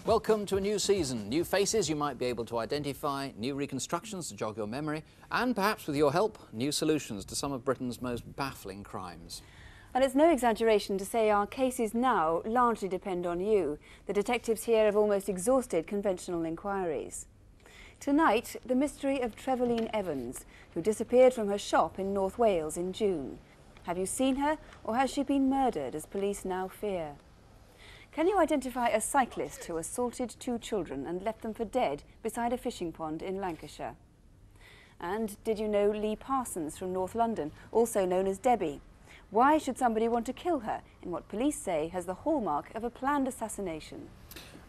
Welcome to a new season. New faces you might be able to identify, new reconstructions to jog your memory, and perhaps with your help, new solutions to some of Britain's most baffling crimes. And it's no exaggeration to say our cases now largely depend on you. The detectives here have almost exhausted conventional inquiries. Tonight, the mystery of Trevelyan Evans, who disappeared from her shop in North Wales in June. Have you seen her, or has she been murdered, as police now fear? Can you identify a cyclist who assaulted 2 children and left them for dead beside a fishing pond in Lancashire? And did you know Lee Parsons from North London, also known as Debbie? Why should somebody want to kill her in what police say has the hallmark of a planned assassination?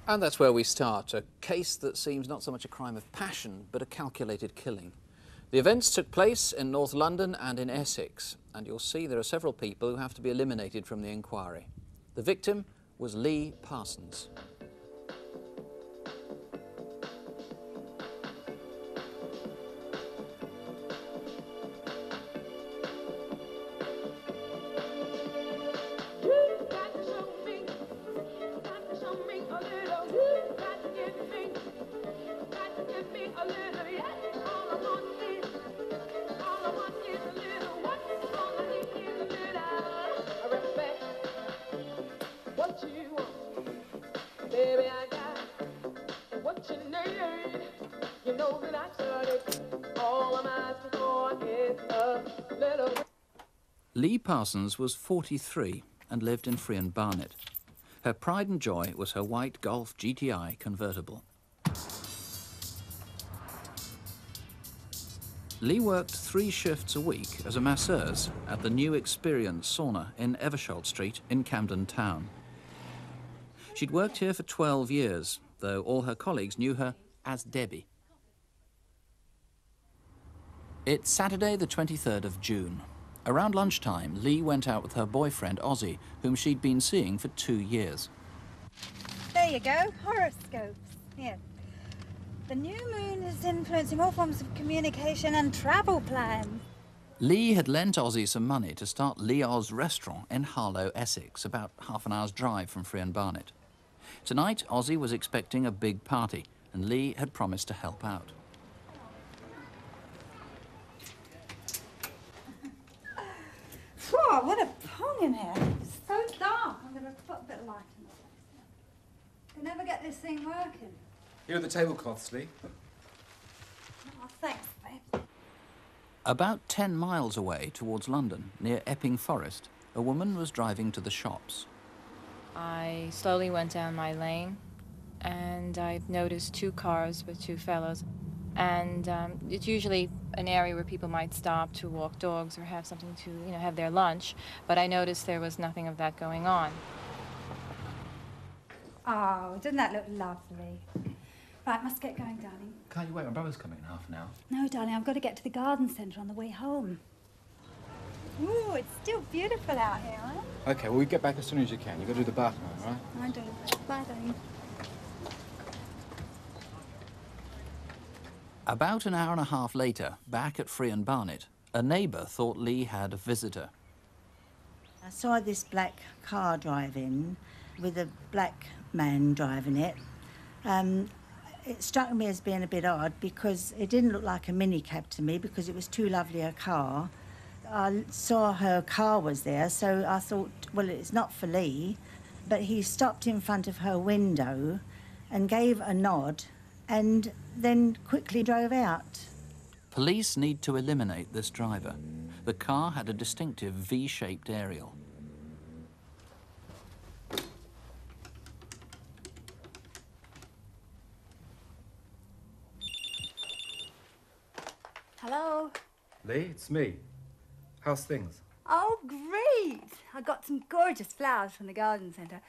And that's where we start, a case that seems not so much a crime of passion, but a calculated killing. The events took place in North London and in Essex, and you'll see there are several people who have to be eliminated from the inquiry. The victim was Lee Parsons. Lee Parsons was 43 and lived in Friern Barnet. Her pride and joy was her white Golf GTI convertible. Lee worked 3 shifts a week as a masseuse at the New Experience sauna in Eversholt Street in Camden Town. She'd worked here for 12 years, though all her colleagues knew her as Debbie. It's Saturday the 23rd of June. Around lunchtime, Lee went out with her boyfriend, Ozzy, whom she'd been seeing for 2 years. There you go, horoscopes. Here. The new moon is influencing all forms of communication and travel plans. Lee had lent Ozzy some money to start Lee Oz restaurant in Harlow, Essex, about half an hour's drive from Friern Barnet. Tonight, Ozzy was expecting a big party, and Lee had promised to help out. Whoa, what a pong in here. It's so dark. I'm going to put a bit of light in it. Can never get this thing working. Here are the tablecloths, Lee. Oh, thanks, babe. About 10 miles away towards London, near Epping Forest, a woman was driving to the shops. I slowly went down my lane, and I noticed 2 cars with 2 fellows. And it's usually an area where people might stop to walk dogs or have something to, have their lunch. But I noticed there was nothing of that going on. Oh, doesn't that look lovely? Right, must get going, darling. Can't you wait? My brother's coming in half an hour. No, darling, I've got to get to the garden centre on the way home. Ooh, it's still beautiful out here, huh? OK, well, you get back as soon as you can. You've got to do the bathroom, all right? I'm doing it. Bye, darling. About an hour and a half later, back at Friern Barnet, a neighbour thought Lee had a visitor. I saw this black car drive in with a black man driving it. It struck me as being a bit odd because it didn't look like a minicab to me because it was too lovely a car. I saw her car was there, so I thought, well, it's not for Lee. But he stopped in front of her window and gave a nod and then quickly drove out. Police need to eliminate this driver. The car had a distinctive V-shaped aerial. Hello. Lee, it's me. How's things? Oh, great. I got some gorgeous flowers from the garden centre.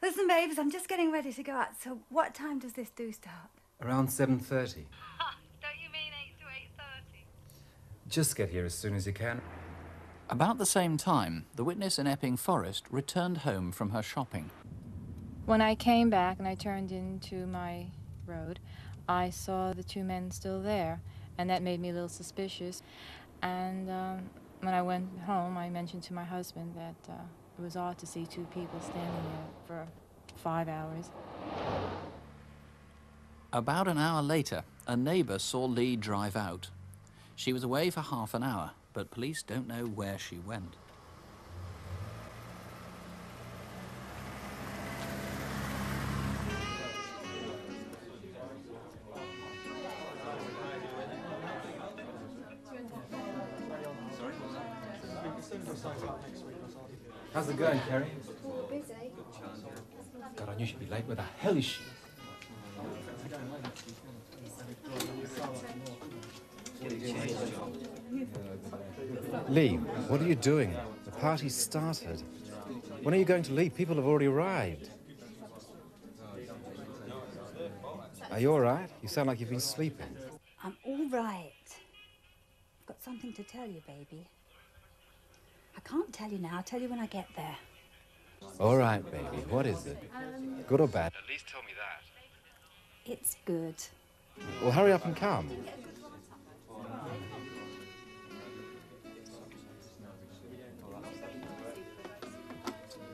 Listen, babes, I'm just getting ready to go out, so what time does this do start? Around 7:30. Don't you mean 8 to 8:30? Just get here as soon as you can. About the same time, the witness in Epping Forest returned home from her shopping. When I came back and I turned into my road, I saw the 2 men still there, and that made me a little suspicious. And when I went home, I mentioned to my husband that it was odd to see 2 people standing there for 5 hours. About an hour later, a neighbour saw Lee drive out. She was away for half an hour, but police don't know where she went. How's it going, Kerry? Busy. God, I knew she'd be late. Where the hell is she? Lee, what are you doing? The party's started. When are you going to leave? People have already arrived. Are you all right? You sound like you've been sleeping. I'm all right. I've got something to tell you, baby. I can't tell you now. I'll tell you when I get there. All right, baby. What is it? Good or bad? At least tell me that. It's good. Well, hurry up and come.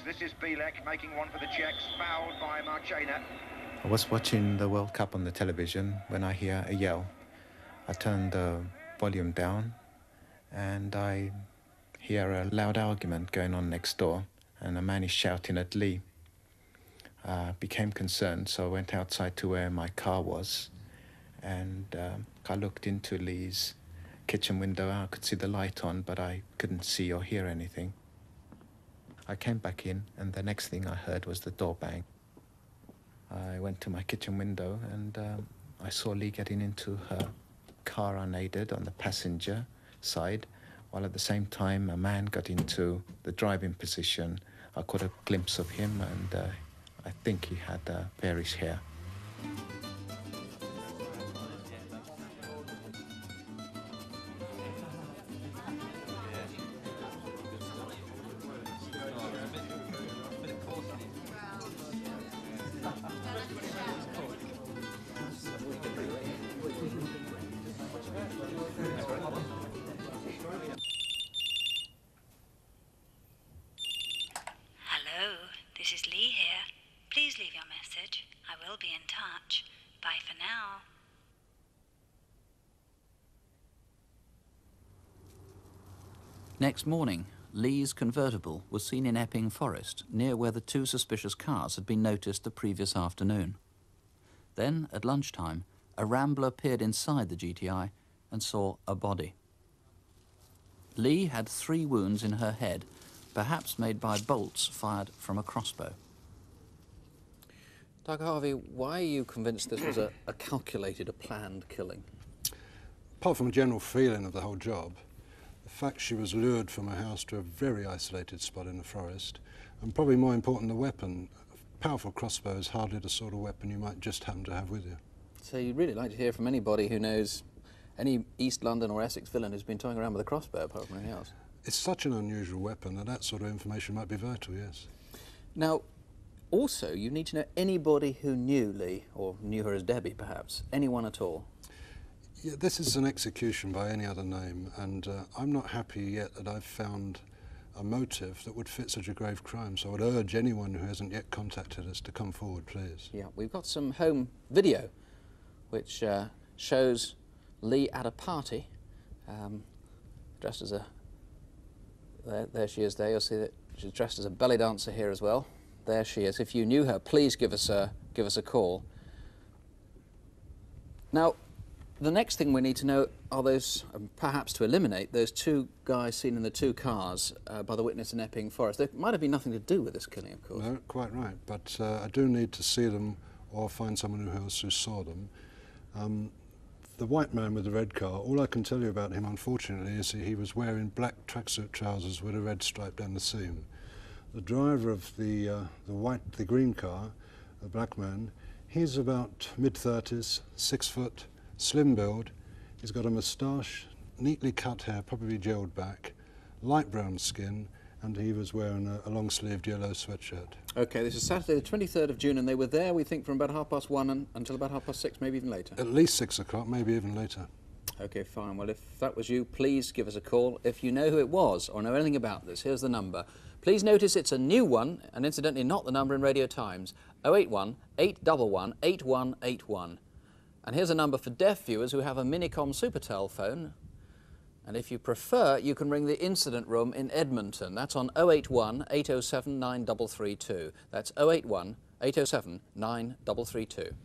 This is Bielek making one for the Czechs, fouled by Marchena. I was watching the World Cup on the television when I hear a yell. I turn the volume down and I hear a loud argument going on next door and a man is shouting at Lee. I became concerned, so I went outside to where my car was and I looked into Lee's kitchen window. I could see the light on, but I couldn't see or hear anything. I came back in and the next thing I heard was the door bang. I went to my kitchen window and I saw Lee getting into her car unaided on the passenger side, while at the same time a man got into the driving position. I caught a glimpse of him and I think he had bearish hair. Hello, this is Lee here. Please leave your message. I will be in touch. Bye for now. Next morning, Lee's convertible was seen in Epping Forest, near where the two suspicious cars had been noticed the previous afternoon. Then, at lunchtime, a rambler peered inside the GTI and saw a body. Lee had 3 wounds in her head, perhaps made by bolts fired from a crossbow. Dr. Harvey, why are you convinced this was a calculated, a planned killing? Apart from a general feeling of the whole job, the fact she was lured from her house to a very isolated spot in the forest, and probably more important, the weapon. A powerful crossbow is hardly the sort of weapon you might just happen to have with you. So you'd really like to hear from anybody who knows any East London or Essex villain who's been toying around with a crossbow, apart from anything else. It's such an unusual weapon that sort of information might be vital, yes. Now, also, you need to know anybody who knew Lee, or knew her as Debbie, perhaps. Anyone at all. Yeah, this is an execution by any other name, and I'm not happy yet that I've found a motive that would fit such a grave crime, so I would urge anyone who hasn't yet contacted us to come forward, please. Yeah, we've got some home video which shows Lee at a party, dressed as a... There she is there. You'll see that she's dressed as a belly dancer here as well. There she is. If you knew her, please give us a call. Now, the next thing we need to know are those, perhaps to eliminate, those 2 guys seen in the 2 cars by the witness in Epping Forest. There might have been nothing to do with this killing, of course. No, quite right, but I do need to see them or find someone else who saw them. The white man with the red car, all I can tell you about him, unfortunately, is that he was wearing black tracksuit trousers with a red stripe down the seam. The driver of the green car, the black man, he's about mid-30s, 6 foot, slim build. He's got a moustache, neatly cut hair, probably gelled back, light brown skin, and he was wearing a long-sleeved yellow sweatshirt. OK, this is Saturday the 23rd of June, and they were there, we think, from about 6:30 until about 6:30, maybe even later. At least 6 o'clock, maybe even later. OK, fine. Well, if that was you, please give us a call. If you know who it was or know anything about this, here's the number. Please notice it's a new one, and incidentally not the number in Radio Times, 081 811 8181. And here's a number for deaf viewers who have a Minicom super telephone. And if you prefer, you can ring the incident room in Edmonton. That's on 081 807 9332. That's 081 807 9332.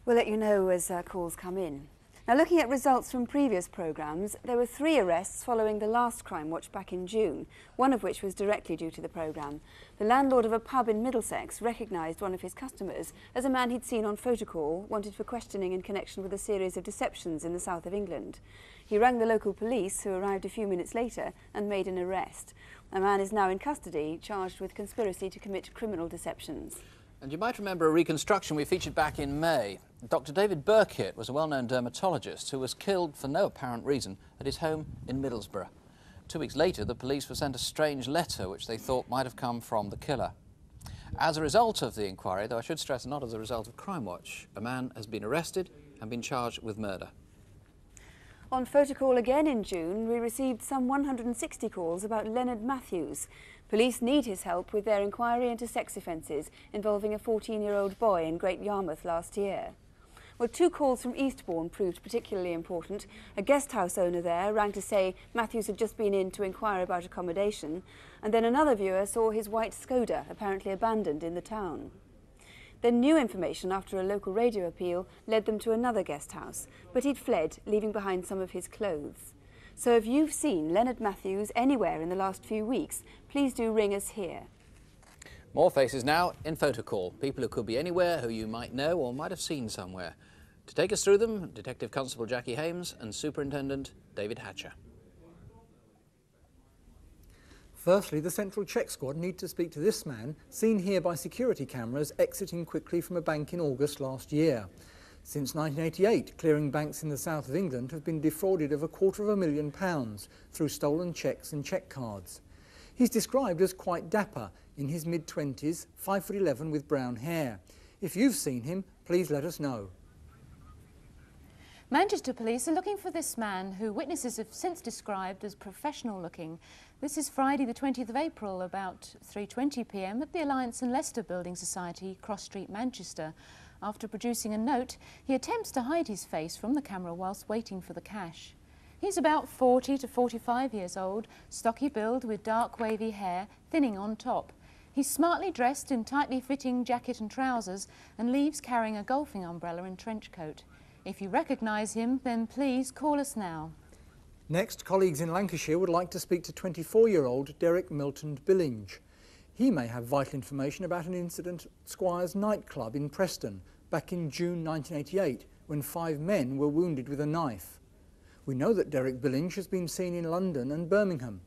We'll let you know as calls come in. Now, looking at results from previous programmes, there were 3 arrests following the last Crimewatch back in June, one of which was directly due to the programme. The landlord of a pub in Middlesex recognised one of his customers as a man he'd seen on photocall, wanted for questioning in connection with a series of deceptions in the south of England. He rang the local police, who arrived a few minutes later, and made an arrest. The man is now in custody, charged with conspiracy to commit criminal deceptions. And you might remember a reconstruction we featured back in May. Dr. David Burkitt was a well-known dermatologist who was killed for no apparent reason at his home in Middlesbrough. 2 weeks later, the police were sent a strange letter which they thought might have come from the killer. As a result of the inquiry, though I should stress not as a result of Crimewatch, a man has been arrested and been charged with murder. On photocall again in June, we received some 160 calls about Leonard Matthews. Police need his help with their inquiry into sex offences involving a 14-year-old boy in Great Yarmouth last year. Well, 2 calls from Eastbourne proved particularly important. A guest house owner there rang to say Matthews had just been in to inquire about accommodation, and then another viewer saw his white Skoda apparently abandoned in the town. Then new information after a local radio appeal led them to another guest house, but he'd fled, leaving behind some of his clothes. So if you've seen Leonard Matthews anywhere in the last few weeks, please do ring us here. More faces now in photocall. People who could be anywhere, who you might know or might have seen somewhere. To take us through them, Detective Constable Jacqui Hames and Superintendent David Hatcher. Firstly, the Central Check Squad need to speak to this man, seen here by security cameras exiting quickly from a bank in August last year. Since 1988, clearing banks in the south of England have been defrauded of £250,000 through stolen cheques and cheque cards. He's described as quite dapper, in his mid-20s, 5'11" with brown hair. If you've seen him, please let us know. Manchester Police are looking for this man, who witnesses have since described as professional looking. This is Friday the 20th of April, about 3:20 p.m. at the Alliance and Leicester Building Society, Cross Street, Manchester. After producing a note, he attempts to hide his face from the camera whilst waiting for the cash. He's about 40 to 45 years old, stocky build with dark wavy hair, thinning on top. He's smartly dressed in tightly fitting jacket and trousers and leaves carrying a golfing umbrella and trench coat. If you recognise him, then please call us now. Next, colleagues in Lancashire would like to speak to 24-year-old Derek Milton Billinge. He may have vital information about an incident at Squire's nightclub in Preston back in June 1988, when 5 men were wounded with a knife. We know that Derek Billinge has been seen in London and Birmingham.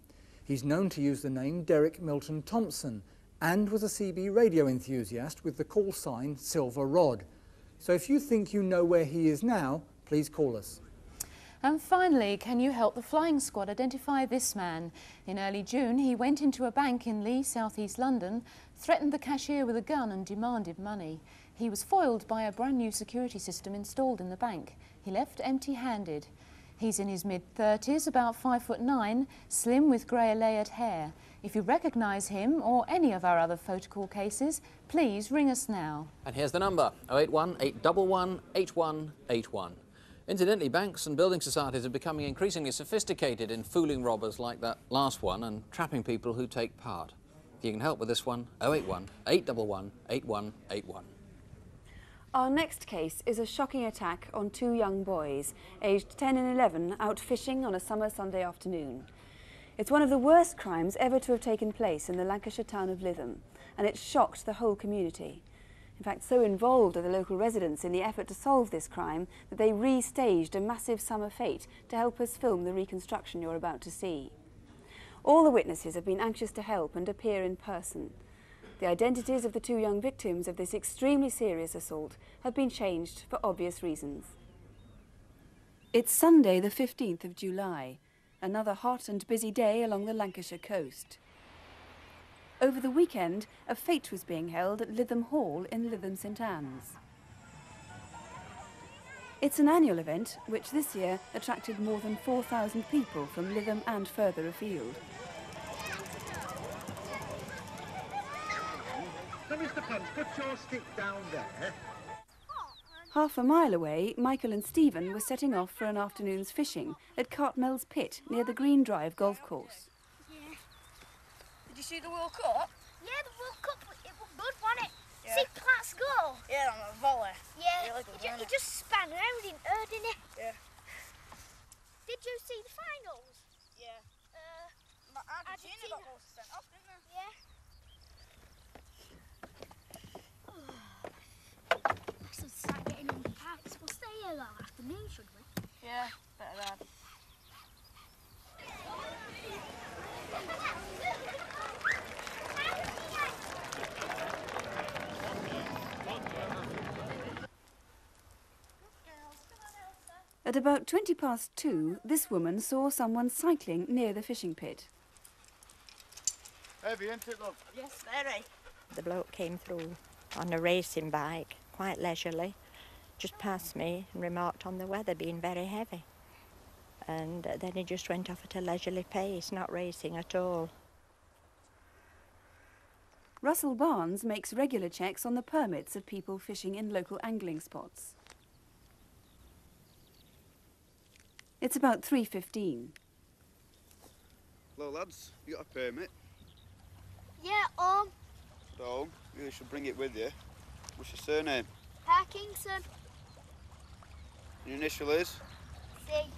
He's known to use the name Derek Milton Thompson and was a CB radio enthusiast with the call sign Silver Rod. So if you think you know where he is now, please call us. And finally, can you help the flying squad identify this man? In early June, he went into a bank in Lee, south-east London, threatened the cashier with a gun and demanded money. He was foiled by a brand new security system installed in the bank. He left empty-handed. He's in his mid-30s, about 5'9", slim with grey layered hair. If you recognise him or any of our other photocall cases, please ring us now. And here's the number, 081 811 8181. Incidentally, banks and building societies are becoming increasingly sophisticated in fooling robbers like that last one and trapping people who take part. If you can help with this one, 081 811 8181. Our next case is a shocking attack on 2 young boys, aged 10 and 11, out fishing on a summer Sunday afternoon. It's one of the worst crimes ever to have taken place in the Lancashire town of Lytham, and it shocked the whole community. In fact, so involved are the local residents in the effort to solve this crime that they re-staged a massive summer fete to help us film the reconstruction you're about to see. All the witnesses have been anxious to help and appear in person. The identities of the 2 young victims of this extremely serious assault have been changed for obvious reasons. It's Sunday the 15th of July, another hot and busy day along the Lancashire coast. Over the weekend, a fete was being held at Lytham Hall in Lytham St Anne's. It's an annual event which this year attracted more than 4,000 people from Lytham and further afield. Now, Mr. Punch, put your stick down there. Half a mile away, Michael and Stephen were setting off for an afternoon's fishing at Cartmel's Pit near the Green Drive golf course. Yeah. Did you see the World Cup? Yeah, the World Cup, it was good, wasn't it? Yeah. See Platt's goal? Yeah, on a volley. Yeah, really good, he just span around in her, didn't he? Yeah. Did you see the finals? Yeah. Argentina got most sent off, didn't they? Yeah. Let's start getting in the parks. We'll stay here all afternoon, should we? Yeah, better that. At about 2:20, this woman saw someone cycling near the fishing pit. Heavy, isn't it, love? Yes, very. The bloke came through on a racing bike, quite leisurely, just past me and remarked on the weather being very heavy. And then he just went off at a leisurely pace, not racing at all. Russell Barnes makes regular checks on the permits of people fishing in local angling spots. It's about 3:15. Hello, lads. You got a permit? Yeah, So, you should bring it with you. What's your surname? Parkinson. Your initial is? See.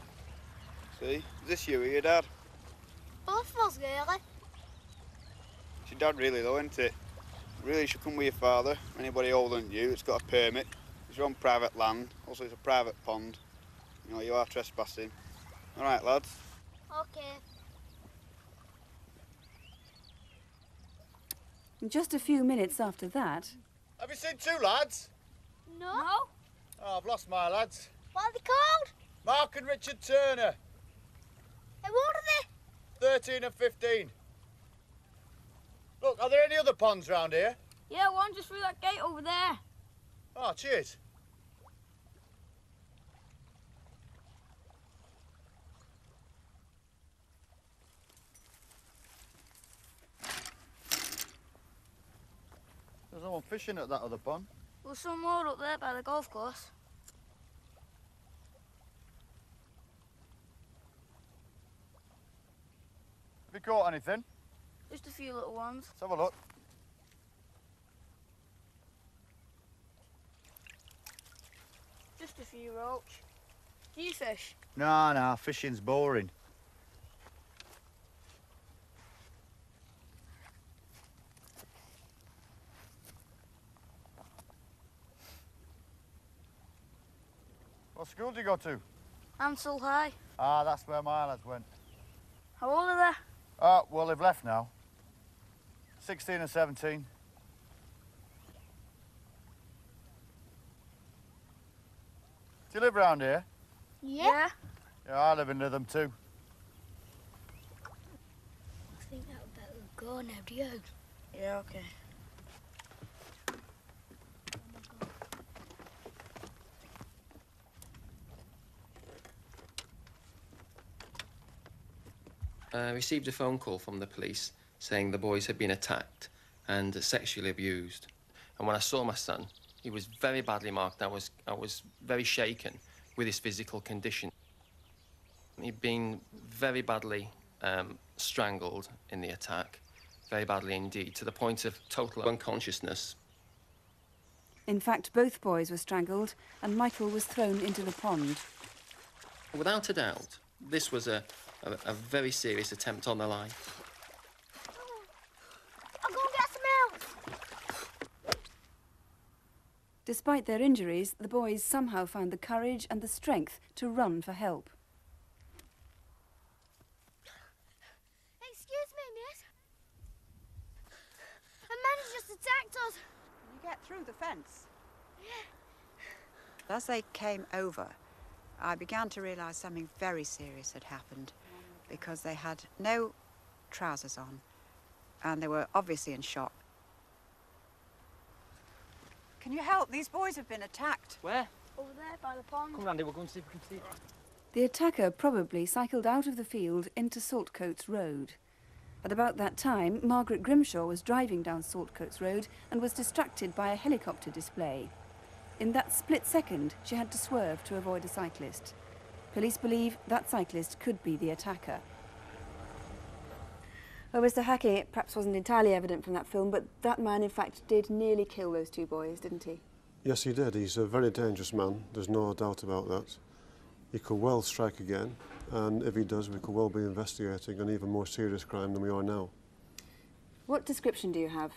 See? Is this you or your dad? Both of us, really. It's your dad, really, though, isn't it? Really, you should come with your father. Anybody older than you, it's got a permit. You're on private land. Also, it's a private pond. You know, you are trespassing. All right, lads. Okay. Just a few minutes after that... Have you seen two lads? No. Oh, I've lost my lads. What are they called? Mark and Richard Turner. Hey, what are they? 13 and 15. Look, are there any other ponds round here? Yeah, one just through that gate over there. Oh, cheers. There's no one fishing at that other pond. There's some more up there by the golf course. Have you caught anything? Just a few little ones. Let's have a look. Just a few roach. Do you fish? No, fishing's boring. What school do you go to? Ansel High. Ah, that's where my lads went. How old are they? Well, they've left now. 16 and 17. Do you live around here? Yeah. Yeah, I live in Lytham too. I think that would better go now, do you? Yeah, okay. I received a phone call from the police saying the boys had been attacked and sexually abused. And when I saw my son, he was very badly marked. I was very shaken with his physical condition. He'd been very badly strangled in the attack, very badly indeed, to the point of total unconsciousness. In fact, both boys were strangled and Michael was thrown into the pond. Without a doubt, this was a very serious attempt on their life. I'll go and get some else. Despite their injuries, the boys somehow found the courage and the strength to run for help. Excuse me, miss. A man has just attacked us. Can you get through the fence? Yeah. As they came over, I began to realise something very serious had happened, because they had no trousers on and they were obviously in shock. Can you help? These boys have been attacked. Where? Over there by the pond. Come, Randy, we'll go and see if we can see. The attacker probably cycled out of the field into Saltcoats Road. At about that time, Margaret Grimshaw was driving down Saltcoats Road and was distracted by a helicopter display. In that split second, she had to swerve to avoid a cyclist. Police believe that cyclist could be the attacker. Well, Mr. Jacqui, it perhaps wasn't entirely evident from that film, but that man, in fact, did nearly kill those two boys, didn't he? Yes, he did. He's a very dangerous man. There's no doubt about that. He could well strike again, and if he does, we could well be investigating an even more serious crime than we are now. What description do you have?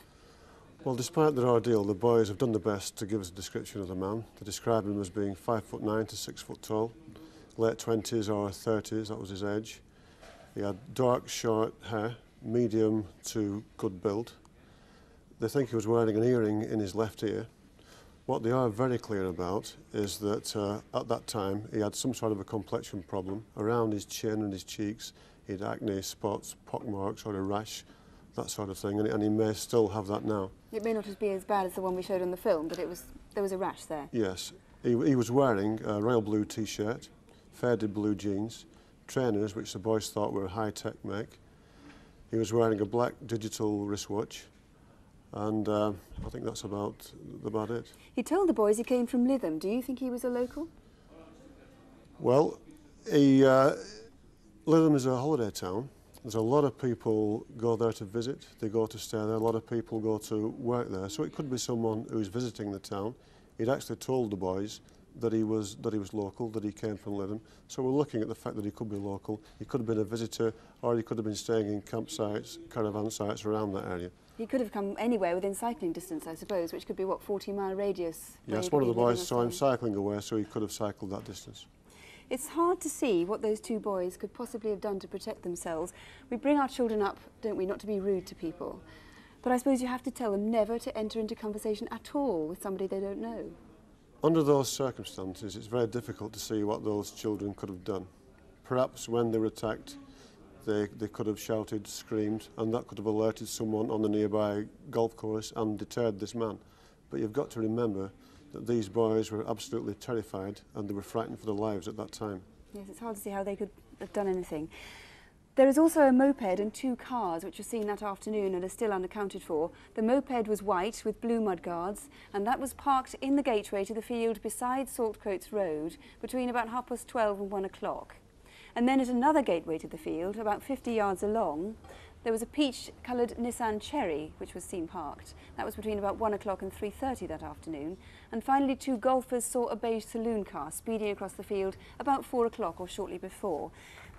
Well, despite their ordeal, the boys have done their best to give us a description of the man. They describe him as being 5'9" to 6 foot tall, late 20s or 30s, that was his age. He had dark, short hair, medium to good build. They think he was wearing an earring in his left ear. What they are very clear about is that at that time he had some sort of a complexion problem around his chin and his cheeks. He had acne, spots, pockmarks or a rash, that sort of thing, and he may still have that now. It may not be as bad as the one we showed on the film, but there was a rash there. Yes. He was wearing a royal blue T-shirt, faded blue jeans, trainers which the boys thought were high-tech make. He was wearing a black digital wristwatch, and I think that's about it. He told the boys he came from Lytham. Do you think he was a local? Well, Lytham is a holiday town. There's a lot of people go there to visit. They go to stay there. A lot of people go to work there. So it could be someone who's visiting the town. He'd actually told the boys that he was local, that he came from Lytham. So we're looking at the fact that he could be local. He could have been a visitor, or he could have been staying in campsites, caravan sites around that area. He could have come anywhere within cycling distance, I suppose, which could be, what, 40-mile radius? Yes, one of the boys saw him cycling away, so he could have cycled that distance. It's hard to see what those two boys could possibly have done to protect themselves. We bring our children up, don't we, not to be rude to people. But I suppose you have to tell them never to enter into conversation at all with somebody they don't know. Under those circumstances, it's very difficult to see what those children could have done. Perhaps when they were attacked, they could have shouted, screamed, and that could have alerted someone on the nearby golf course and deterred this man. But you've got to remember that these boys were absolutely terrified and they were frightened for their lives at that time. Yes, it's hard to see how they could have done anything. There is also a moped and two cars which were seen that afternoon and are still unaccounted for. The moped was white with blue mudguards, and that was parked in the gateway to the field beside Saltcoats Road between about 12:30 and 1 o'clock. And then at another gateway to the field, about 50 yards along, there was a peach-coloured Nissan Cherry which was seen parked. That was between about 1 o'clock and 3:30 that afternoon. And finally, two golfers saw a beige saloon car speeding across the field about 4 o'clock or shortly before.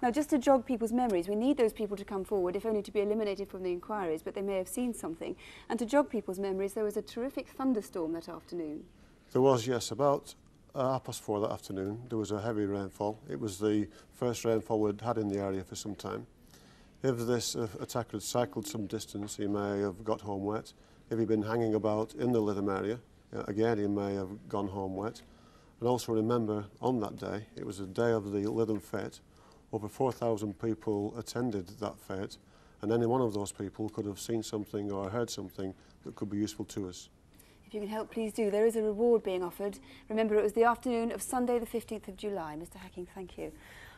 Now, just to jog people's memories, we need those people to come forward, if only to be eliminated from the inquiries, but they may have seen something. And to jog people's memories, there was a terrific thunderstorm that afternoon. There was, yes, about 4:30 that afternoon. There was a heavy rainfall. It was the first rainfall we'd had in the area for some time. If this attacker had cycled some distance, he may have got home wet. If he'd been hanging about in the Lytham area, again, he may have gone home wet. And also remember, on that day, it was the day of the Lytham fete. Over 4,000 people attended that fete, and any one of those people could have seen something or heard something that could be useful to us. If you can help, please do. There is a reward being offered. Remember, it was the afternoon of Sunday the 15th of July. Mr. Hacking, thank you.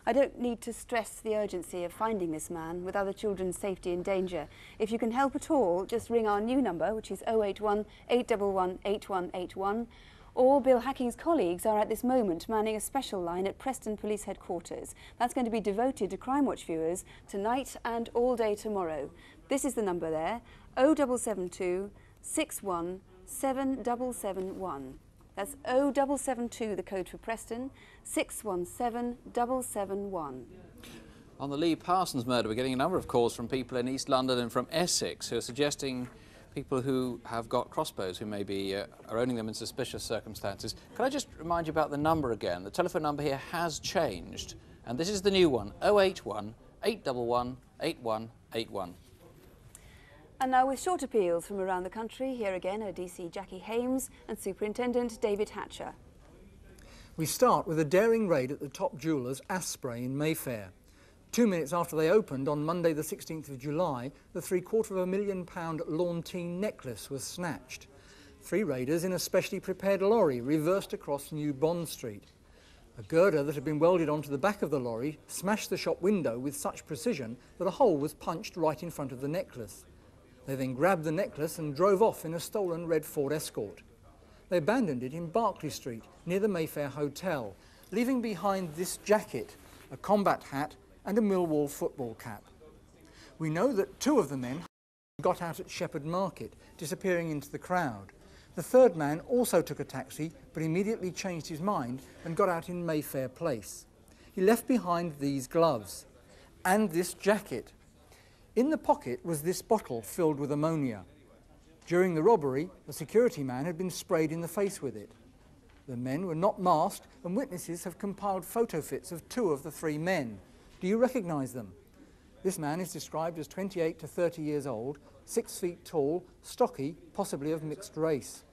I don't need to stress the urgency of finding this man with other children's safety in danger. If you can help at all, just ring our new number, which is 081 811 8181, or Bill Hacking's colleagues are at this moment manning a special line at Preston Police Headquarters. That's going to be devoted to Crimewatch viewers tonight and all day tomorrow. This is the number there, 0772 61 7771. That's 0772, the code for Preston, 617 771. On the Lee Parsons murder, we're getting a number of calls from people in East London and from Essex who are suggesting people who have got crossbows who maybe are owning them in suspicious circumstances. Can I just remind you about the number again? The telephone number here has changed, and this is the new one, 081 811 8181. And now with short appeals from around the country, here again are DC Jacqui Hames and Superintendent David Hatcher. We start with a daring raid at the top jewellers Asprey in Mayfair. 2 minutes after they opened on Monday the 16th of July, the £750,000 Laurentine necklace was snatched. 3 raiders in a specially prepared lorry reversed across New Bond Street. A girder that had been welded onto the back of the lorry smashed the shop window with such precision that a hole was punched right in front of the necklace. They then grabbed the necklace and drove off in a stolen red Ford Escort. They abandoned it in Berkeley Street, near the Mayfair Hotel, leaving behind this jacket, a combat hat and a Millwall football cap. We know that 2 of the men got out at Shepherd Market, disappearing into the crowd. The 3rd man also took a taxi, but immediately changed his mind and got out in Mayfair Place. He left behind these gloves and this jacket. In the pocket was this bottle filled with ammonia. During the robbery, a security man had been sprayed in the face with it. The men were not masked, and witnesses have compiled photo fits of 2 of the 3 men. Do you recognise them? This man is described as 28 to 30 years old, 6 feet tall, stocky, possibly of mixed race.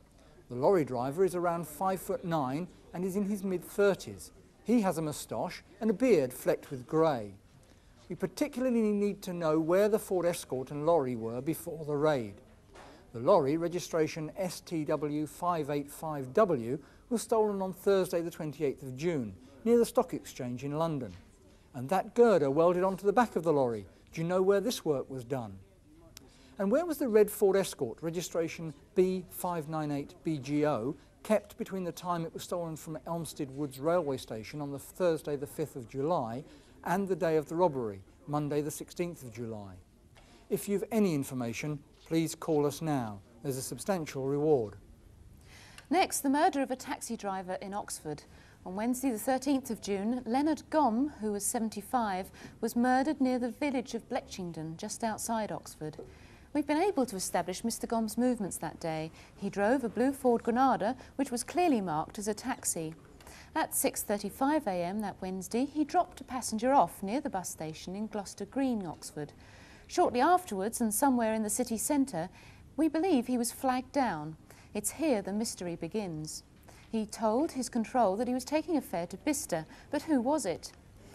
The lorry driver is around 5'9" and is in his mid-30s. He has a moustache and a beard flecked with grey. We particularly need to know where the Ford Escort and lorry were before the raid. The lorry, registration STW585W, was stolen on Thursday the 28th of June, near the Stock Exchange in London. And that girder welded onto the back of the lorry. Do you know where this work was done? And where was the red Ford Escort, registration B598BGO, kept between the time it was stolen from Elmstead Woods railway station on the Thursday the 5th of July and the day of the robbery, Monday the 16th of July? If you've any information, please call us now. There's a substantial reward. Next, the murder of a taxi driver in Oxford. On Wednesday the 13th of June, Leonard Gomm, who was 75, was murdered near the village of Bletchington, just outside Oxford. We've been able to establish Mr Gomm's movements that day. He drove a blue Ford Granada, which was clearly marked as a taxi. At 6:35 a.m. that Wednesday, he dropped a passenger off near the bus station in Gloucester Green, Oxford. Shortly afterwards, and somewhere in the city centre, we believe he was flagged down. It's here the mystery begins. He told his control that he was taking a fare to Bicester, but who was it?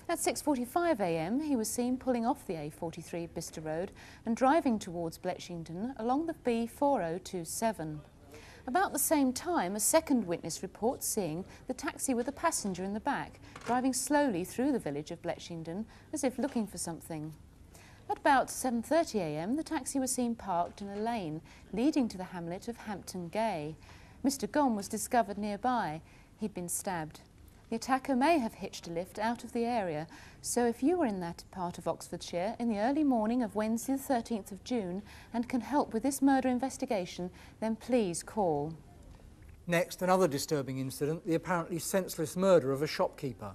At 6:45 a.m. he was seen pulling off the A43 Bicester Road and driving towards Bletchington along the B4027. About the same time, a second witness reports seeing the taxi with a passenger in the back, driving slowly through the village of Bletchington as if looking for something. At about 7:30 a.m. the taxi was seen parked in a lane leading to the hamlet of Hampton Gay. Mr Gomm was discovered nearby. He'd been stabbed. The attacker may have hitched a lift out of the area, so if you were in that part of Oxfordshire in the early morning of Wednesday the 13th of June and can help with this murder investigation, then please call. Next, another disturbing incident, the apparently senseless murder of a shopkeeper.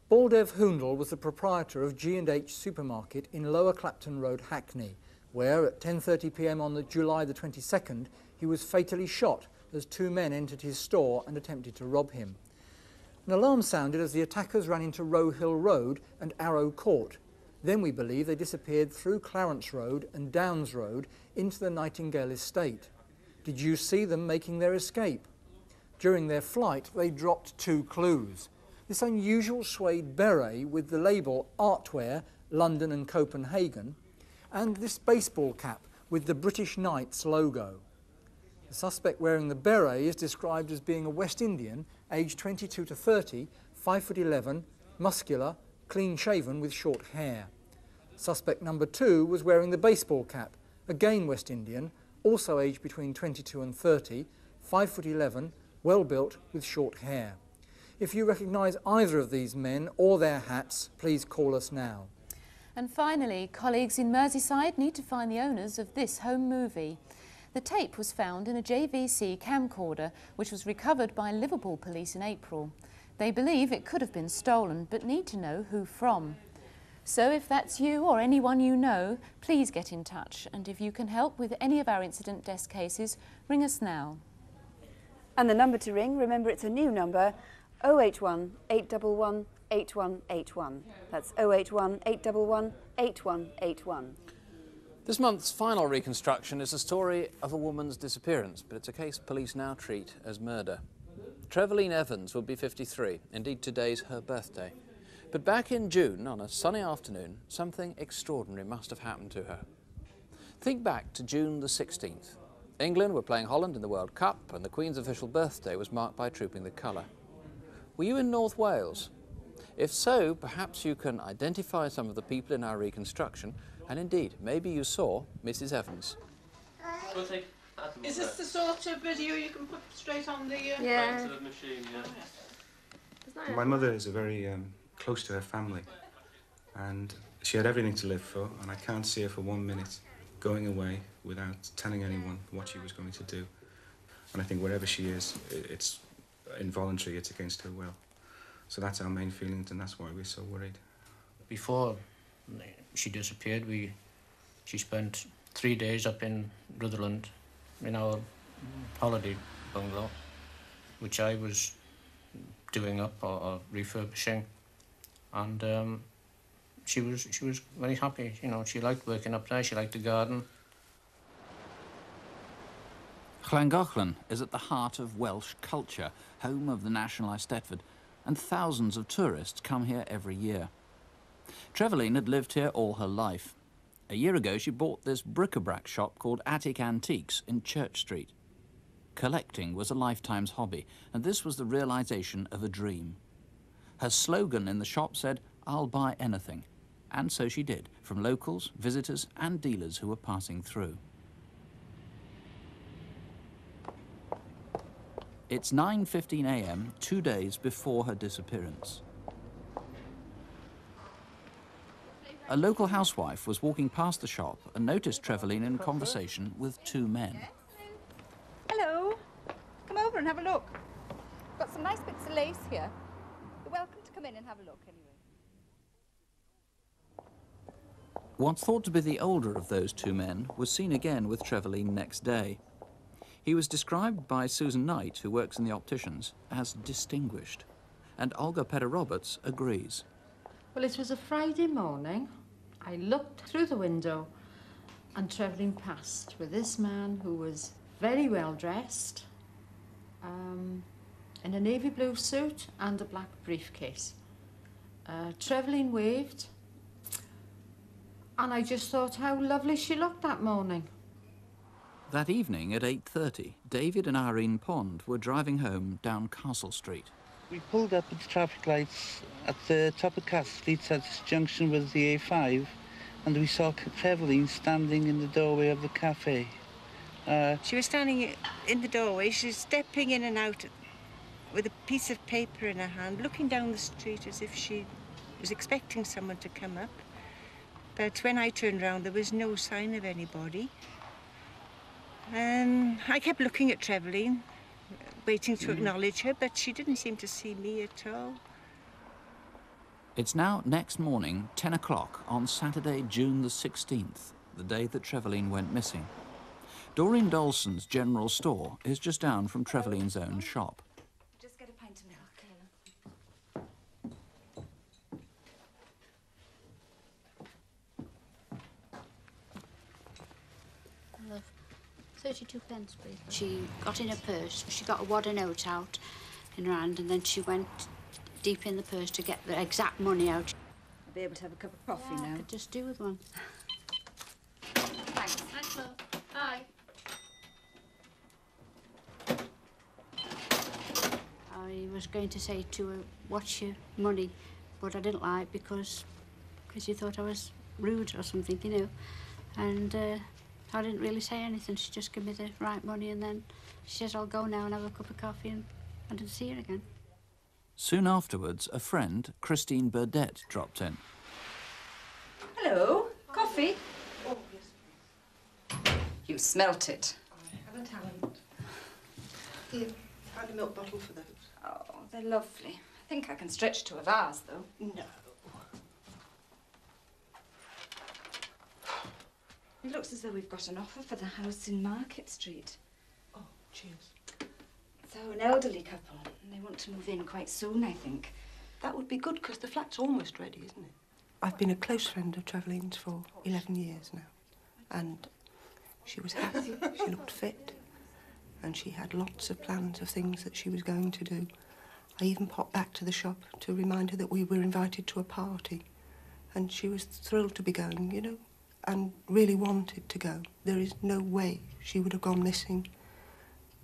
Baldev Hoondel was the proprietor of G&H Supermarket in Lower Clapton Road, Hackney, where at 10:30 p.m. on July the 22nd he was fatally shot as 2 men entered his store and attempted to rob him. An alarm sounded as the attackers ran into Roe Hill Road and Arrow Court. Then we believe they disappeared through Clarence Road and Downs Road into the Nightingale estate. Did you see them making their escape? During their flight, they dropped 2 clues. This unusual suede beret with the label Artwear, London and Copenhagen, and this baseball cap with the British Knights logo. The suspect wearing the beret is described as being a West Indian, aged 22 to 30, 5'11", muscular, clean-shaven with short hair. Suspect number 2 was wearing the baseball cap, again West Indian, also aged between 22 and 30, 5'11", well-built with short hair. If you recognise either of these men or their hats, please call us now. And finally, colleagues in Merseyside need to find the owners of this home movie. The tape was found in a JVC camcorder, which was recovered by Liverpool police in April. They believe it could have been stolen, but need to know who from. So if that's you or anyone you know, please get in touch. And if you can help with any of our incident desk cases, ring us now. And the number to ring, remember it's a new number, 081 811 8181. That's 081 811 8181. This month's final reconstruction is the story of a woman's disappearance, but it's a case police now treat as murder. Trevelyan Evans would be 53. Indeed, today's her birthday. But back in June, on a sunny afternoon, something extraordinary must have happened to her. Think back to June the 16th. England were playing Holland in the World Cup, and the Queen's official birthday was marked by trooping the colour. Were you in North Wales? If so, perhaps you can identify some of the people in our reconstruction, and indeed, maybe you saw Mrs. Evans. Is this the sort of video you can put straight on the... Yeah. Machine, yeah. My mother is very close to her family, and she had everything to live for, and I can't see her for 1 minute going away without telling anyone what she was going to do. And I think wherever she is, it's involuntary, it's against her will. So that's our main feelings, and that's why we're so worried. Before she disappeared, she spent 3 days up in Rutherland in our holiday bungalow, which I was doing up or refurbishing, and she was very happy. You know, she liked working up there. She liked the garden. Llangollen is at the heart of Welsh culture, home of the National Eisteddfod, and thousands of tourists come here every year. Trevelyan had lived here all her life. A year ago, she bought this bric-a-brac shop called Attic Antiques in Church Street. Collecting was a lifetime's hobby, and this was the realisation of a dream. Her slogan in the shop said, "I'll buy anything." And so she did, from locals, visitors and dealers who were passing through. It's 9:15 a.m., 2 days before her disappearance. A local housewife was walking past the shop and noticed Trevelyan in conversation with two men. Hello. Come over and have a look. Got some nice bits of lace here. You're welcome to come in and have a look anyway. What's thought to be the older of those two men was seen again with Trevelyan next day. He was described by Susan Knight, who works in the opticians, as distinguished. And Olga Pedder-Roberts agrees. Well, it was a Friday morning. I looked through the window and Trevelyan passed with this man who was very well dressed, in a navy blue suit and a black briefcase. Trevelyan waved, and I just thought how lovely she looked that morning. That evening at 8:30, David and Irene Pond were driving home down Castle Street. We pulled up at the traffic lights at the top of Castle Street at its junction with the A5, and we saw Trevelyan standing in the doorway of the cafe. She was standing in the doorway. She was stepping in and out with a piece of paper in her hand, looking down the street as if she was expecting someone to come up. But when I turned round, there was no sign of anybody. I kept looking at Trevelyan, waiting to acknowledge her, but she didn't seem to see me at all. It's now next morning, 10 o'clock on Saturday, June the 16th, the day that Trevelyan went missing. Doreen Dolson's general store is just down from Trevelyan's own shop. Just get a pint of milk. Love. 32 pence, please. She got in her purse, she got a wad of note out in her hand, and then she went deep in the purse to get the exact money out. I'll be able to have a cup of coffee now. I could just do with one. Thanks. Thanks, love. Bye. I was going to say to her, watch your money, but I didn't like because you thought I was rude or something, you know. And I didn't really say anything. She just gave me the right money, and then she says, I'll go now and have a cup of coffee, and I didn't see her again. Soon afterwards, a friend, Christine Burdett, dropped in. Hello. Coffee? Oh, yes, please. You smelt it. I haven't. Here, add a milk bottle for those. Oh, they're lovely. I think I can stretch to a vase, though. No. It looks as though we've got an offer for the house in Market Street. Oh, cheers. So, an elderly couple. They want to move in quite soon, I think. That would be good, because the flat's almost ready, isn't it? I've been a close friend of Trevelyan's for 11 years now. And she was healthy, she looked fit, and she had lots of plans of things that she was going to do. I even popped back to the shop to remind her that we were invited to a party. And she was thrilled to be going, you know, and really wanted to go. There is no way she would have gone missing,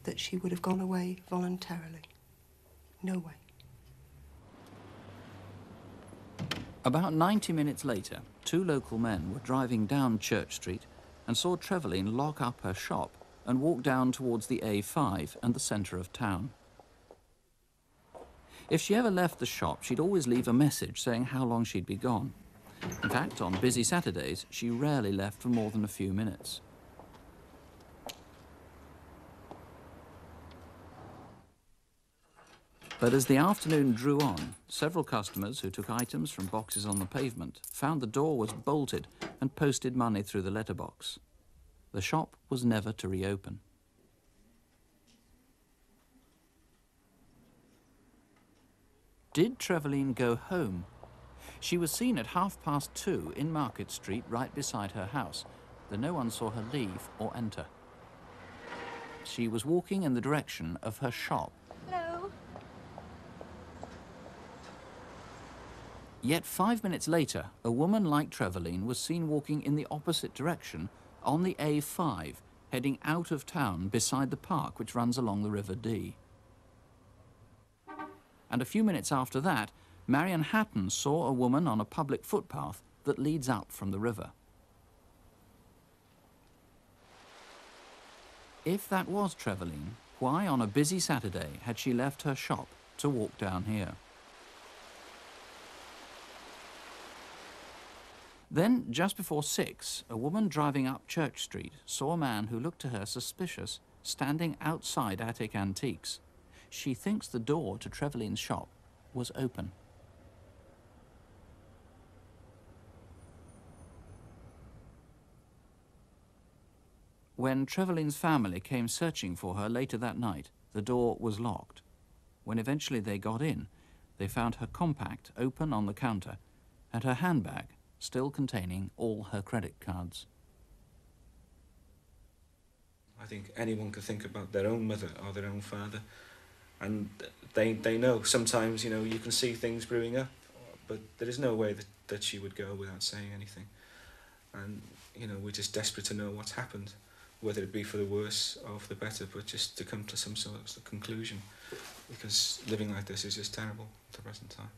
that she would have gone away voluntarily. No way. About 90 minutes later, two local men were driving down Church Street and saw Trevelyan lock up her shop and walked down towards the A5 and the centre of town. If she ever left the shop, she'd always leave a message saying how long she'd be gone. In fact, on busy Saturdays, she rarely left for more than a few minutes. But as the afternoon drew on, several customers who took items from boxes on the pavement found the door was bolted and posted money through the letterbox. The shop was never to reopen. Did Trevelyan go home? She was seen at 2:30 in Market Street, right beside her house, though no one saw her leave or enter. She was walking in the direction of her shop. Hello. Yet 5 minutes later, a woman like Trevelyan was seen walking in the opposite direction on the A5, heading out of town beside the park which runs along the River Dee. And a few minutes after that, Marion Hatton saw a woman on a public footpath that leads up from the river. If that was Trevelyan, why on a busy Saturday had she left her shop to walk down here? Then, just before 6, a woman driving up Church Street saw a man who looked to her suspicious standing outside Attic Antiques. She thinks the door to Trevelyan's shop was open. When Trevelyan's family came searching for her later that night, the door was locked. When eventually they got in, they found her compact open on the counter and her handbag still containing all her credit cards. I think anyone could think about their own mother or their own father, and they know sometimes, you know, you can see things brewing up, but there is no way that she would go without saying anything. And, you know, we're just desperate to know what's happened, whether it be for the worse or for the better, but just to come to some sort of conclusion, because living like this is just terrible at the present time.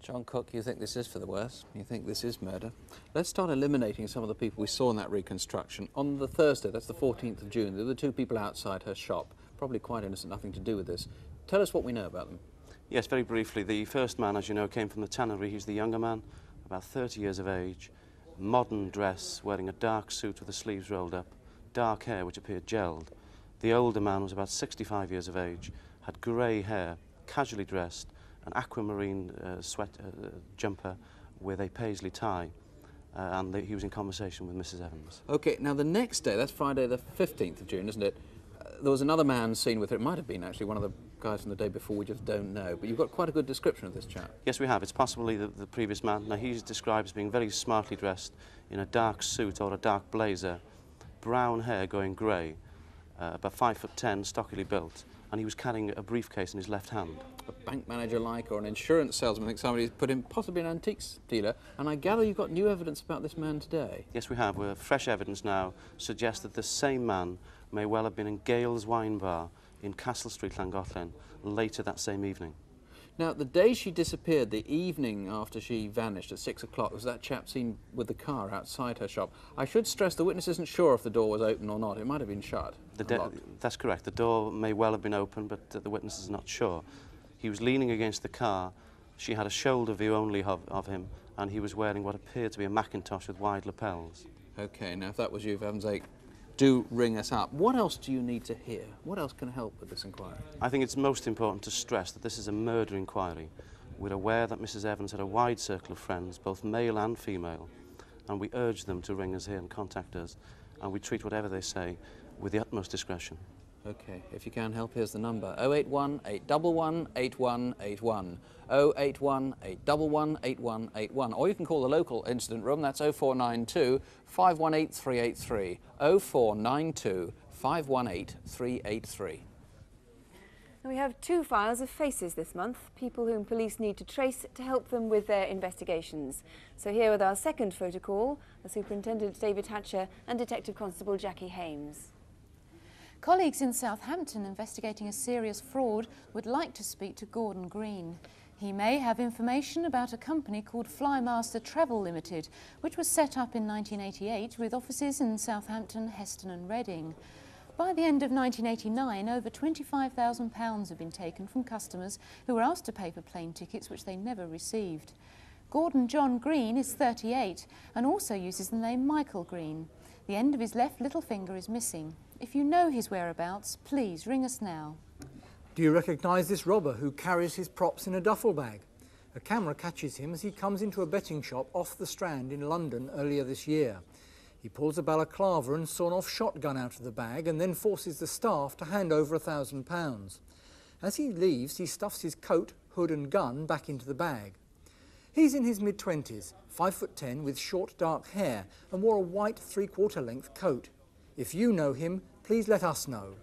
John Cook, you think this is for the worse? You think this is murder? Let's start eliminating some of the people we saw in that reconstruction. On the Thursday, that's the 14th of June, there were the two people outside her shop, probably quite innocent, nothing to do with this. Tell us what we know about them. Yes, very briefly. The first man, as you know, came from the tannery. He's the younger man, about 30 years of age, modern dress, wearing a dark suit with the sleeves rolled up, dark hair which appeared gelled. The older man was about 65 years of age, had grey hair, casually dressed, an aquamarine jumper with a paisley tie, and he was in conversation with Mrs. Evans. OK, now the next day, that's Friday the 15th of June, isn't it? There was another man seen with her. It might have been actually one of the guys from the day before, we just don't know. But you've got quite a good description of this chap. Yes, we have. It's possibly the previous man. Now, he's described as being very smartly dressed in a dark suit or a dark blazer, brown hair going grey, about 5'10", stockily built, and he was carrying a briefcase in his left hand. A bank manager-like or an insurance salesman, I think somebody's put him, possibly an antiques dealer, and I gather you've got new evidence about this man today. Yes, we have. Fresh evidence now suggests that the same man may well have been in Gale's Wine Bar in Castle Street, Llangollen, later that same evening. Now, the day she disappeared, the evening after she vanished at 6 o'clock, was that chap seen with the car outside her shop. I should stress the witness isn't sure if the door was open or not. It might have been shut. That's correct. The door may well have been open, but the witness is not sure. He was leaning against the car. She had a shoulder view only of him, and he was wearing what appeared to be a Macintosh with wide lapels. OK, now if that was you, for heaven's sake, do ring us up. What else do you need to hear? What else can help with this inquiry? I think it's most important to stress that this is a murder inquiry. We're aware that Mrs. Evans had a wide circle of friends, both male and female, and we urge them to ring us here and contact us, and we treat whatever they say with the utmost discretion. OK, if you can help, here's the number: 081 811 8181, 081 811 8181, or you can call the local incident room. That's 0492 518 383, 0492 518 383. We have two files of faces this month, people whom police need to trace to help them with their investigations. So here with our second photo call, the Superintendent David Hatcher and Detective Constable Jacqui Hames. Colleagues in Southampton investigating a serious fraud would like to speak to Gordon Green. He may have information about a company called Flymaster Travel Limited, which was set up in 1988 with offices in Southampton, Heston and Reading. By the end of 1989, over £25,000 had been taken from customers who were asked to pay for plane tickets which they never received. Gordon John Green is 38 and also uses the name Michael Green. The end of his left little finger is missing. If you know his whereabouts, please ring us now. Do you recognise this robber who carries his props in a duffel bag? A camera catches him as he comes into a betting shop off the Strand in London earlier this year. He pulls a balaclava and sawn-off shotgun out of the bag and then forces the staff to hand over £1,000. As he leaves, he stuffs his coat, hood and gun back into the bag. He's in his mid-20s, 5'10", with short dark hair and wore a white three-quarter length coat. If you know him, please let us know.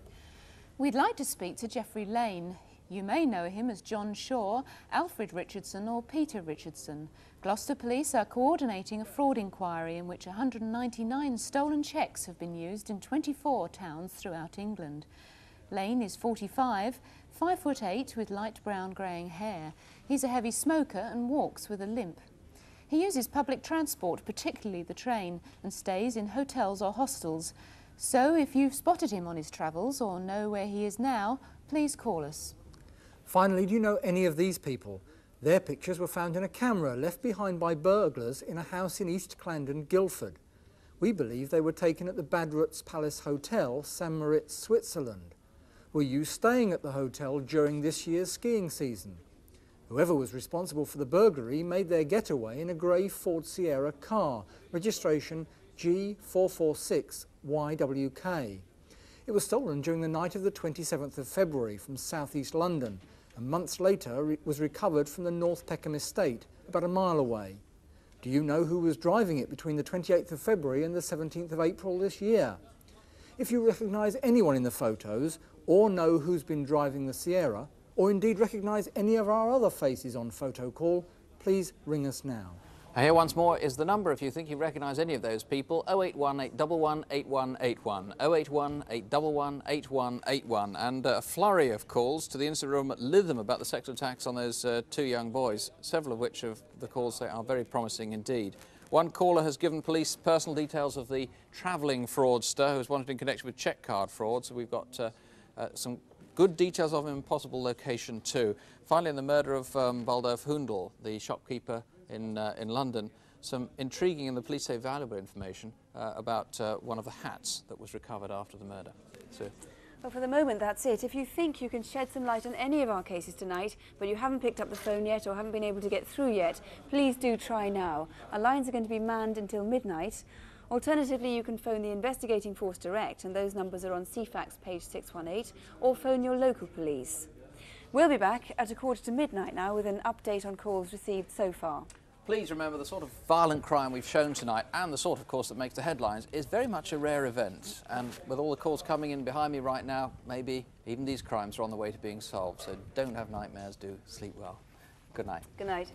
We'd like to speak to Geoffrey Lane. You may know him as John Shaw, Alfred Richardson or Peter Richardson. Gloucester Police are coordinating a fraud inquiry in which 199 stolen cheques have been used in 24 towns throughout England. Lane is 45, 5'8" with light brown greying hair. He's a heavy smoker and walks with a limp. He uses public transport, particularly the train, and stays in hotels or hostels. So if you've spotted him on his travels or know where he is now, please call us. Finally, do you know any of these people? Their pictures were found in a camera left behind by burglars in a house in East Clandon, Guildford. We believe they were taken at the Bad Rutz Palace Hotel, St Moritz, Switzerland. Were you staying at the hotel during this year's skiing season? Whoever was responsible for the burglary made their getaway in a grey Ford Sierra car, registration G446YWK. It was stolen during the night of the 27th of February from southeast London, and months later it was recovered from the North Peckham estate, about a mile away. Do you know who was driving it between the 28th of February and the 17th of April this year? If you recognise anyone in the photos, or know who's been driving the Sierra, or indeed recognise any of our other faces on photo call, please ring us now. Here once more is the number if you think you recognise any of those people, 081 811 8181, 081 811 8181, and a flurry of calls to the incident room at Lytham about the sexual attacks on those two young boys, several of which of the calls are very promising indeed. One caller has given police personal details of the travelling fraudster who's wanted in connection with cheque card fraud, so we've got some good details of him and possible location too. Finally, in the murder of Waldorf Hundel, the shopkeeper in London, some intriguing and the police say valuable information about one of the hats that was recovered after the murder. So, well, for the moment, that's it. If you think you can shed some light on any of our cases tonight, but you haven't picked up the phone yet or haven't been able to get through yet, please do try now. Our lines are going to be manned until midnight. Alternatively, you can phone the Investigating Force direct, and those numbers are on CFAX page 618, or phone your local police. We'll be back at midnight now with an update on calls received so far. Please remember the sort of violent crime we've shown tonight, and the sort, of course, that makes the headlines, is very much a rare event. And with all the calls coming in behind me right now, maybe even these crimes are on the way to being solved. So don't have nightmares, do sleep well. Good night. Good night.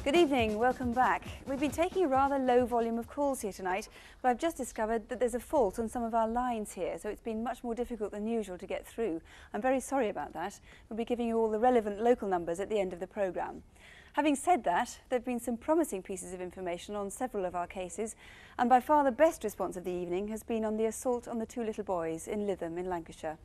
Good evening, welcome back. We've been taking a rather low volume of calls here tonight, but I've just discovered that there's a fault on some of our lines here, so it's been much more difficult than usual to get through. I'm very sorry about that. We'll be giving you all the relevant local numbers at the end of the programme. Having said that, there have been some promising pieces of information on several of our cases, and by far the best response of the evening has been on the assault on the 2 little boys in Lytham in Lancashire.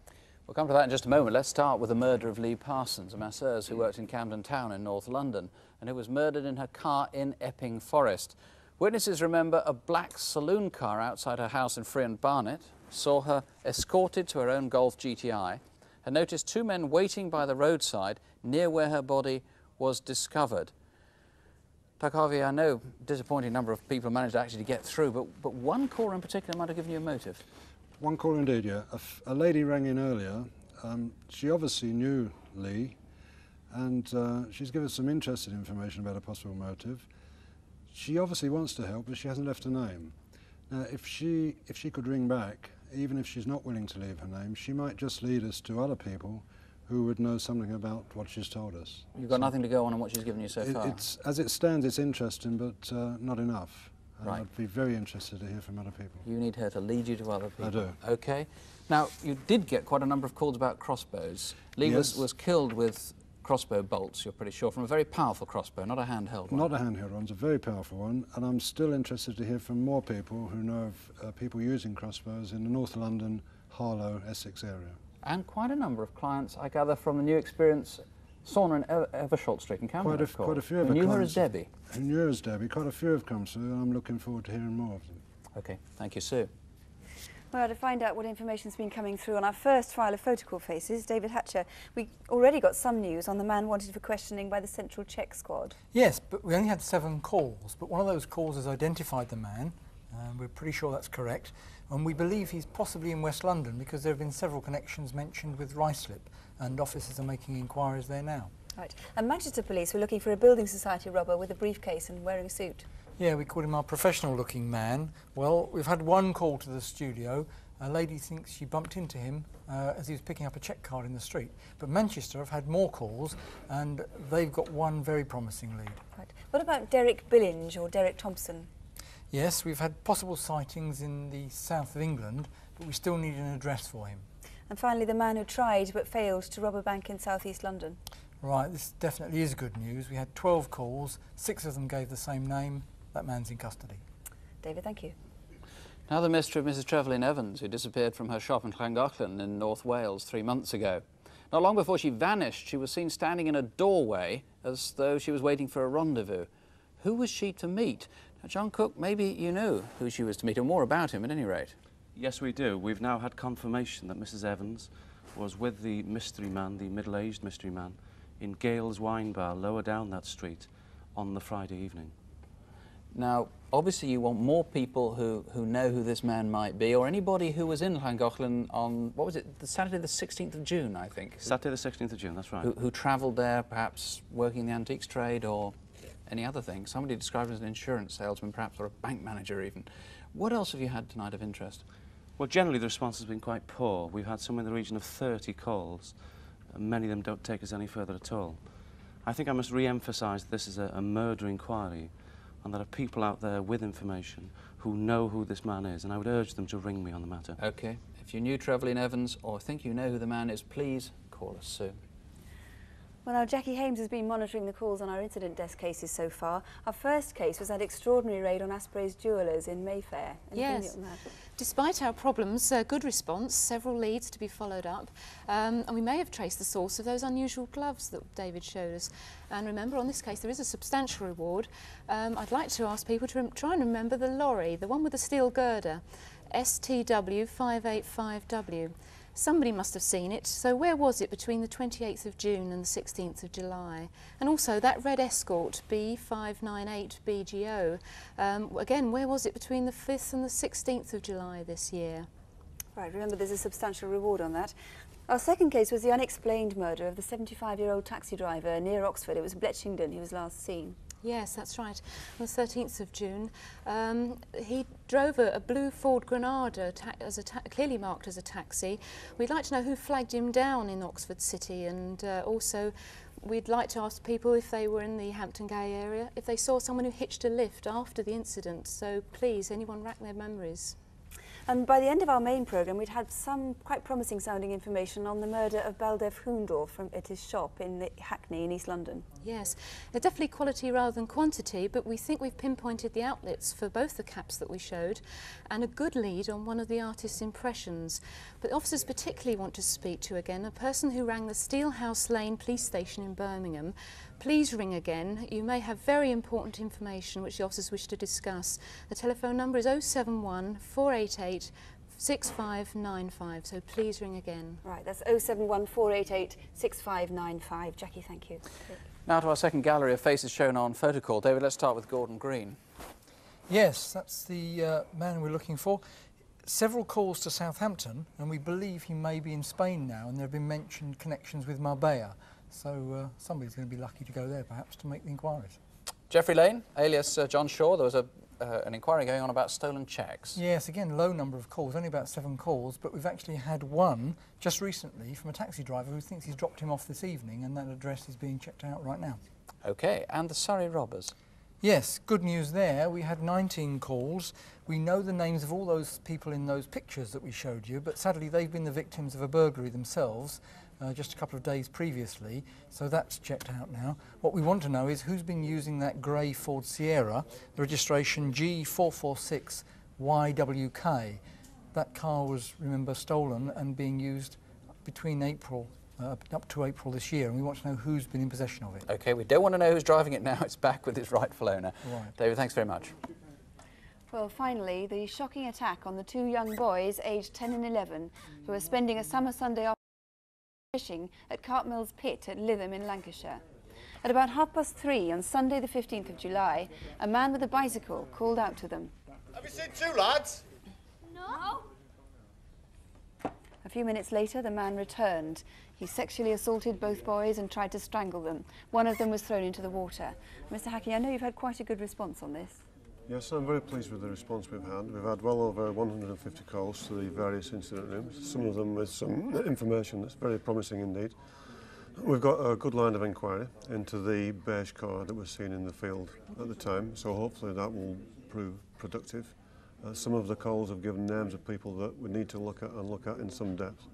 We'll come to that in just a moment. Let's start with the murder of Lee Parsons, a masseuse who worked in Camden Town in North London and who was murdered in her car in Epping Forest. Witnesses remember a black saloon car outside her house in Friend Barnet, saw her escorted to her own Golf GTI, and noticed 2 men waiting by the roadside near where her body was discovered. Doug Harvey, I know a disappointing number of people managed actually to get through, but one caller in particular might have given you a motive. One caller indeed, yeah. A lady rang in earlier. She obviously knew Lee, and she's given some interesting information about a possible motive. She obviously wants to help, but she hasn't left her name. Now, if she could ring back, even if she's not willing to leave her name, she might just lead us to other people who would know something about what she's told us. You've got nothing to go on what she's given you so far? As it stands, it's interesting, but not enough. Right. I'd be very interested to hear from other people. You need her to lead you to other people? I do. OK. Now, you did get quite a number of calls about crossbows. Lee was killed with crossbow bolts, you're pretty sure, from a very powerful crossbow, not a handheld one. Not a handheld one, it's a very powerful one, and I'm still interested to hear from more people who know of people using crossbows in the North London, Harlow, Essex area. And quite a number of clients, I gather, from the new experience, Sauna and Eversholt Street in Camden. Quite a few of them. them. Knew her as Debbie? Who knew her as Debbie. Quite a few have come through, and I'm looking forward to hearing more of them. OK, thank you, Sue. Well, to find out what information's been coming through on our first file of photocall faces, David Hatcher, we already got some news on the man wanted for questioning by the Central Check Squad. Yes, but we only had 7 calls, but one of those calls has identified the man. We're pretty sure that's correct, and we believe he's possibly in West London because there have been several connections mentioned with Ruislip, and officers are making inquiries there now. Right. And Manchester Police were looking for a building society robber with a briefcase and wearing a suit. Yeah, we called him our professional-looking man. Well, we've had 1 call to the studio. A lady thinks she bumped into him as he was picking up a cheque card in the street. But Manchester have had more calls, and they've got 1 very promising lead. Right. What about Derek Billinge or Derek Thompson? Yes, we've had possible sightings in the south of England, but we still need an address for him. And finally, the man who tried but failed to rob a bank in South East London. Right, this definitely is good news. We had 12 calls, 6 of them gave the same name. That man's in custody. David, thank you. Now the mystery of Mrs Trevelyan Evans, who disappeared from her shop in Llangollen in North Wales 3 months ago. Not long before she vanished, she was seen standing in a doorway as though she was waiting for a rendezvous. Who was she to meet? Now, John Cook, maybe you know who she was to meet, or more about him at any rate. Yes, we do. We've now had confirmation that Mrs Evans was with the mystery man, the middle-aged mystery man, in Gale's Wine Bar, lower down that street, on the Friday evening. Now, obviously you want more people who know who this man might be, or anybody who was in Llangollen on, what was it, the Saturday the 16th of June, I think. Saturday the 16th of June, that's right. Who travelled there, perhaps working in the antiques trade or any other thing. Somebody described as an insurance salesman, perhaps, or a bank manager even. What else have you had tonight of interest? Well, generally the response has been quite poor. We've had somewhere in the region of 30 calls, and many of them don't take us any further at all. I think I must re-emphasise this is a murder inquiry, and there are people out there with information who know who this man is, and I would urge them to ring me on the matter. OK. If you knew Trevelyan Evans, or think you know who the man is, please call us soon. Well, now Jacqui Hames has been monitoring the calls on our incident desk cases so far. Our first case was that extraordinary raid on Asprey's Jewellers in Mayfair. Yes. Despite our problems, good response, several leads to be followed up, and we may have traced the source of those unusual gloves that David showed us. And remember, on this case, there is a substantial reward. I'd like to ask people to try and remember the lorry, the one with the steel girder, STW 585W. Somebody must have seen it, so where was it between the 28th of June and the 16th of July? And also that red Escort B598BGO, again, where was it between the 5th and the 16th of July this year? Right, remember there's a substantial reward on that. Our second case was the unexplained murder of the 75-year-old taxi driver near Oxford. It was Bletchington he was last seen. Yes, that's right. On the 13th of June, he drove a blue Ford Granada clearly marked as a taxi. We'd like to know who flagged him down in Oxford City, and also we'd like to ask people if they were in the Hampton Gay area, if they saw someone who hitched a lift after the incident. So please, anyone rack their memories. And by the end of our main programme, we'd had some quite promising sounding information on the murder of Baldev Hoendorf at his shop in Hackney in East London. Yes, they're definitely quality rather than quantity, but we think we've pinpointed the outlets for both the caps that we showed and a good lead on one of the artist's impressions. But officers particularly want to speak to, again, a person who rang the Steelhouse Lane police station in Birmingham. Please ring again. You may have very important information which the officers wish to discuss. The telephone number is 071 488 6595, so please ring again. Right, that's 071 488 6595. Jackie, thank you. Now to our second gallery of faces shown on photocall. David, let's start with Gordon Green. Yes, that's the man we're looking for. Several calls to Southampton, and we believe he may be in Spain now, and there have been mentioned connections with Marbella. So somebody's going to be lucky to go there, perhaps, to make the inquiries. Jeffrey Lane, alias John Shaw, there was an inquiry going on about stolen cheques. Yes, again, low number of calls, only about 7 calls, but we've actually had one just recently from a taxi driver who thinks he's dropped him off this evening, and that address is being checked out right now. OK, and the Surrey robbers? Yes, good news there. We had 19 calls. We know the names of all those people in those pictures that we showed you, but sadly they've been the victims of a burglary themselves just a couple of days previously, so that's checked out now. What we want to know is who's been using that grey Ford Sierra, the registration G446YWK. That car was, remember, stolen and being used between April up to April this year, and we want to know who's been in possession of it. OK, we don't want to know who's driving it now. It's back with its rightful owner. Right. David, thanks very much. Well, finally, the shocking attack on the 2 young boys aged 10 and 11 who were spending a summer Sunday afternoon fishing at Cartmills Pit at Lytham in Lancashire. At about 3:30 on Sunday the 15th of July, a man with a bicycle called out to them. Have you seen 2 lads? No. A few minutes later, the man returned. He sexually assaulted both boys and tried to strangle them. One of them was thrown into the water. Mr. Jacqui, I know you've had quite a good response on this. Yes, I'm very pleased with the response we've had. We've had well over 150 calls to the various incident rooms, some of them with some information that's very promising indeed. We've got a good line of inquiry into the beige car that was seen in the field at the time, so hopefully that will prove productive. Some of the calls have given names of people that we need to look at in some depth.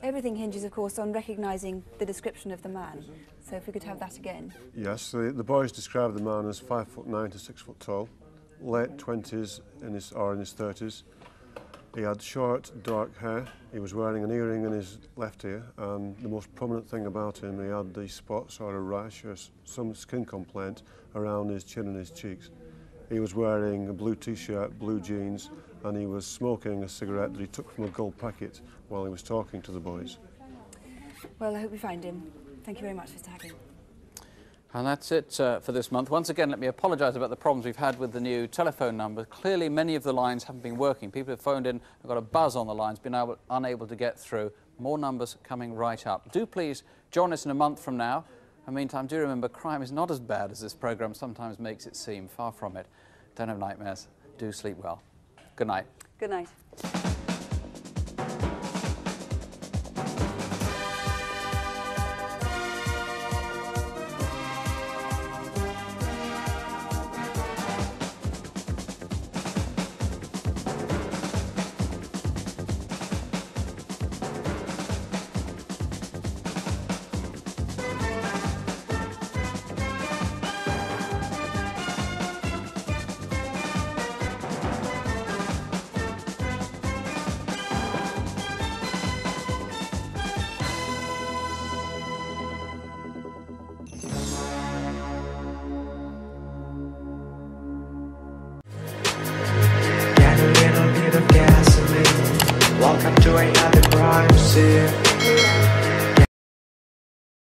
Everything hinges, of course, on recognising the description of the man. So if we could have that again. Yes, the boys described the man as 5'9" to 6 foot tall, late 20s or in his 30s. He had short, dark hair. He was wearing an earring in his left ear, and the most prominent thing about him, he had these spots or a rash or some skin complaint around his chin and his cheeks. He was wearing a blue t-shirt, blue jeans, and he was smoking a cigarette that he took from a gold packet while he was talking to the boys. Well, I hope we find him. Thank you very much, Mr. Haggard. And that's it for this month. Once again, let me apologise about the problems we've had with the new telephone number. Clearly, many of the lines haven't been working. People have phoned in, have got a buzz on the lines, been unable to get through. More numbers coming right up. Do please join us in a month from now. In the meantime, do remember, crime is not as bad as this programme sometimes makes it seem. Far from it. Don't have nightmares. Do sleep well. Good night. Good night. Welcome to another crime scene.